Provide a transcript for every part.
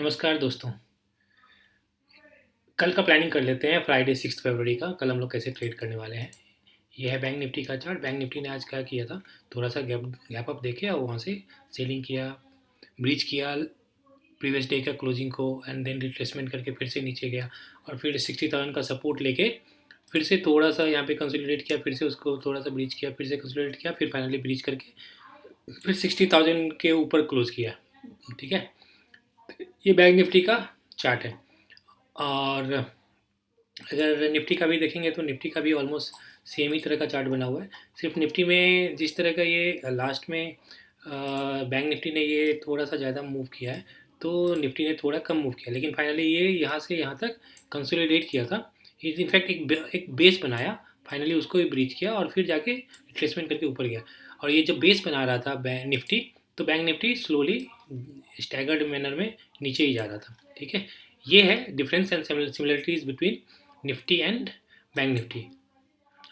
नमस्कार दोस्तों। कल का प्लानिंग कर लेते हैं, फ्राइडे 6 फरवरी का। कल हम लोग कैसे ट्रेड करने वाले हैं। ये है बैंक निफ्टी का चार्ट। बैंक निफ्टी ने आज क्या किया था, थोड़ा सा गैप गैप अप देखे और वहाँ से सेलिंग किया, ब्रीच किया प्रीवियस डे का क्लोजिंग को, एंड देन रिट्रेसमेंट करके फिर से नीचे गया और फिर 60,000 का सपोर्ट लेके फिर से थोड़ा सा यहाँ पे कंसोलिडेट किया, फिर से उसको थोड़ा सा ब्रीच किया, फिर से कंसोलिडेट किया, फिर फाइनली ब्रीच करके फिर 60,000 के ऊपर क्लोज किया। ठीक है, ये बैंक निफ्टी का चार्ट है। और अगर निफ्टी का भी देखेंगे तो निफ्टी का भी ऑलमोस्ट सेम ही तरह का चार्ट बना हुआ है। सिर्फ निफ्टी में जिस तरह का ये लास्ट में बैंक निफ्टी ने ये थोड़ा सा ज़्यादा मूव किया है, तो निफ्टी ने थोड़ा कम मूव किया, लेकिन फाइनली ये यहाँ से यहाँ तक कंसोलिडेट किया था। इनफैक्ट एक बेस बनाया, फाइनली उसको भी ब्रीच किया और फिर जाके रिट्रेसमेंट करके ऊपर गया। और ये जब बेस बना रहा था निफ्टी, तो bank Nifty slowly staggered manner में नीचे ही जा रहा था। ठीक है, ये है difference and similarities between Nifty and bank Nifty.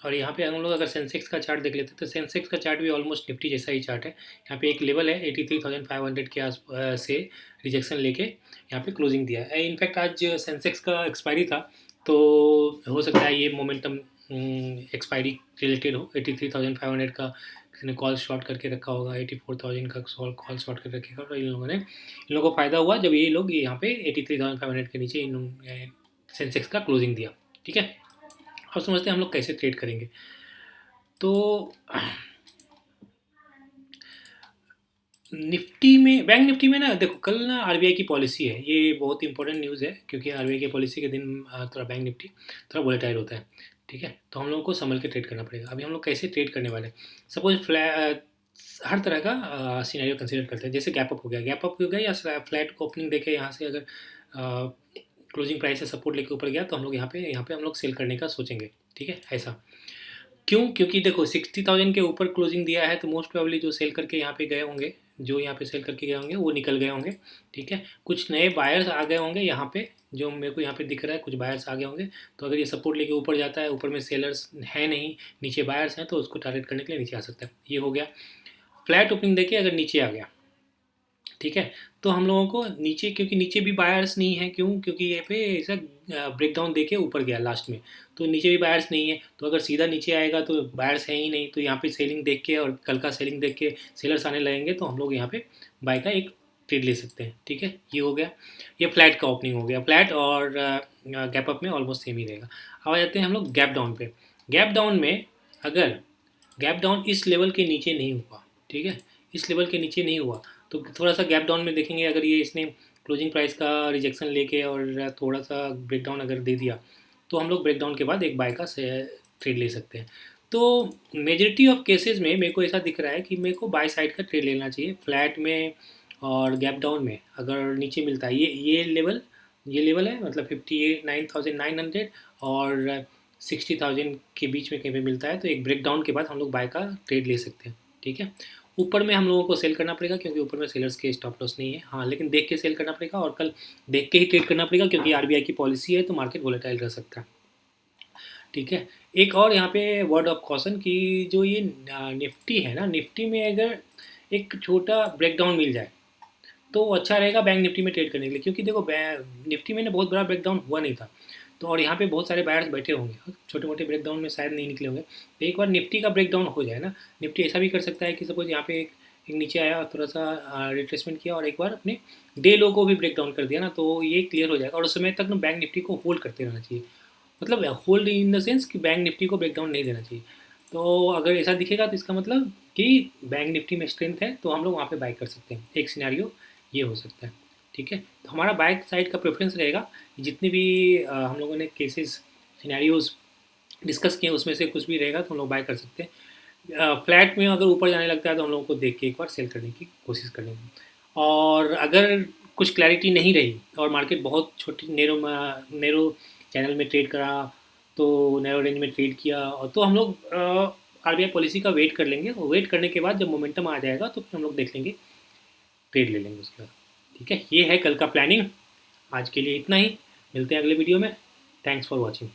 और यहाँ पे हम लोग अगर सेंसेक्स का चार्ट देख लेते हैं तो सेंसेक्स का चार्ट भी ऑलमोस्ट निफ्टी जैसा ही चार्ट है। यहाँ पे एक लेवल है 83,500 के आस से रिजेक्शन लेके यहाँ पे क्लोजिंग दिया है। इनफैक्ट आज सेंसेक्स का एक्सपायरी था, तो हो सकता है ये मोमेंटम एक्सपायरी रिलेटेड हो। 83,500 का किसी ने कॉल शॉर्ट करके रखा होगा, 84,000 का कॉल शॉर्ट करके रखेगा, और इन लोगों को फ़ायदा हुआ जब ये लोग यहाँ पे 83,500 के नीचे इन सेंसेक्स का क्लोजिंग दिया। ठीक है, अब समझते हैं हम लोग कैसे ट्रेड करेंगे। तो निफ्टी में, बैंक निफ्टी में ना देखो, कल ना आरबीआई की पॉलिसी है, ये बहुत इंपॉर्टेंट न्यूज़ है, क्योंकि आरबीआई की पॉलिसी के दिन थोड़ा बैंक निफ्टी थोड़ा वोलेटाइल होता है। ठीक है, तो हम लोग को संभल के ट्रेड करना पड़ेगा। अभी हम लोग कैसे ट्रेड करने वाले हैं, सपोज हर तरह का सिनेरियो कंसीडर करते हैं। जैसे गैप अप हो गया, या फ्लैट ओपनिंग देके यहाँ से अगर क्लोजिंग प्राइस से सपोर्ट लेके ऊपर गया, तो हम लोग यहाँ पे हम लोग सेल करने का सोचेंगे। ठीक है, ऐसा क्यों? क्योंकि देखो 60,000 के ऊपर क्लोजिंग दिया है, तो मोस्ट प्रोबेबली जो सेल करके यहाँ पे गए होंगे, जो यहाँ पे सेल करके गए होंगे वो निकल गए होंगे। ठीक है, कुछ नए बायर्स आ गए होंगे यहाँ पे, जो मेरे को यहाँ पे दिख रहा है, कुछ बायर्स आ गए होंगे। तो अगर ये सपोर्ट लेके ऊपर जाता है, ऊपर में सेलर्स है नहीं, नीचे बायर्स हैं, तो उसको टारगेट करने के लिए नीचे आ सकता है। ये हो गया। फ्लैट ओपनिंग देके अगर नीचे आ गया, ठीक है, तो हम लोगों को नीचे, क्योंकि नीचे भी बायर्स नहीं है, क्यों? क्योंकि ये पे ऐसा ब्रेकडाउन देके ऊपर गया लास्ट में, तो नीचे भी बायर्स नहीं है। तो अगर सीधा नीचे आएगा तो बायर्स है ही नहीं, तो यहाँ पे सेलिंग देख के और कल का सेलिंग देख के सेलर्स आने लगेंगे, तो हम लोग यहाँ पे बाय का एक ट्रेड ले सकते हैं। ठीक है, ये हो गया। ये फ्लैट का ओपनिंग हो गया। फ्लैट और गैप अप में ऑलमोस्ट सेम ही रहेगा। अब आ जाते हैं हम लोग गैप डाउन पे। गैप डाउन में अगर गैप डाउन इस लेवल के नीचे नहीं हुआ, ठीक है, इस लेवल के नीचे नहीं हुआ, तो थोड़ा सा गैप डाउन में देखेंगे, अगर ये इसने क्लोजिंग प्राइस का रिजेक्शन लेके और थोड़ा सा ब्रेक डाउन अगर दे दिया, तो हम लोग ब्रेक डाउन के बाद एक बाय का ट्रेड ले सकते हैं। तो मेजोरिटी ऑफ केसेस में मेरे को ऐसा दिख रहा है कि मेरे को बाय साइड का ट्रेड लेना चाहिए। फ्लैट में और गैप डाउन में अगर नीचे मिलता है, ये लेवल है, मतलब 59,900 और 60,000 के बीच में कहीं पे मिलता है, तो एक ब्रेक डाउन के बाद हम लोग बाय का ट्रेड ले सकते हैं। ठीक है, ऊपर में हम लोगों को सेल करना पड़ेगा, क्योंकि ऊपर में सेलर्स के स्टॉप लॉस नहीं है। हाँ, लेकिन देख के सेल करना पड़ेगा, और कल देख के ही ट्रेड करना पड़ेगा, क्योंकि आरबीआई की पॉलिसी है, तो मार्केट वोलेटाइल रह सकता है। ठीक है, एक और यहाँ पे वर्ड ऑफ कॉशन कि जो ये निफ्टी है ना, निफ्टी में अगर एक छोटा ब्रेकडाउन मिल जाए तो अच्छा रहेगा बैंक निफ्टी में ट्रेड करने के लिए, क्योंकि देखो निफ्टी में ना बहुत बड़ा ब्रेकडाउन हुआ नहीं था, तो और यहाँ पे बहुत सारे बायर्स बैठे होंगे, छोटे मोटे ब्रेकडाउन में शायद नहीं निकले होंगे। तो एक बार निफ्टी का ब्रेकडाउन हो जाए ना, निफ्टी ऐसा भी कर सकता है कि सपोज यहाँ पे एक नीचे आया, थोड़ा सा रिट्रेसमेंट किया और एक बार अपने डे लो को भी ब्रेक डाउन कर दिया ना, तो ये क्लियर हो जाएगा। और उस समय तक ना बैंक निफ्टी को होल्ड करते रहना चाहिए, मतलब होल्ड इन द सेंस कि बैंक निफ्टी को ब्रेक डाउन नहीं देना चाहिए। तो अगर ऐसा दिखेगा तो इसका मतलब कि बैंक निफ्टी में स्ट्रेंथ है, तो हम लोग वहाँ पे बाय कर सकते हैं। एक सिनेरियो ये हो सकता है। ठीक है, तो हमारा बाय साइड का प्रेफरेंस रहेगा। जितने भी हम लोगों ने केसेस सिनेरियोज डिस्कस किए, उसमें से कुछ भी रहेगा तो हम लोग बाय कर सकते हैं। फ्लैट में अगर ऊपर जाने लगता है, तो हम लोगों को देख के एक बार सेल करने की कोशिश करनी है। और अगर कुछ क्लैरिटी नहीं रही और मार्केट बहुत छोटी नैरो चैनल में ट्रेड करा, तो नैरो रेंज में ट्रेड किया, और तो हम लोग आरबीआई पॉलिसी का वेट कर लेंगे, और वेट करने के बाद जब मोमेंटम आ जाएगा, तो फिर हम लोग देख लेंगे, ट्रेड ले लेंगे उसके बाद। ठीक है, ये है कल का प्लानिंग। आज के लिए इतना ही, मिलते हैं अगले वीडियो में। Thanks for watching.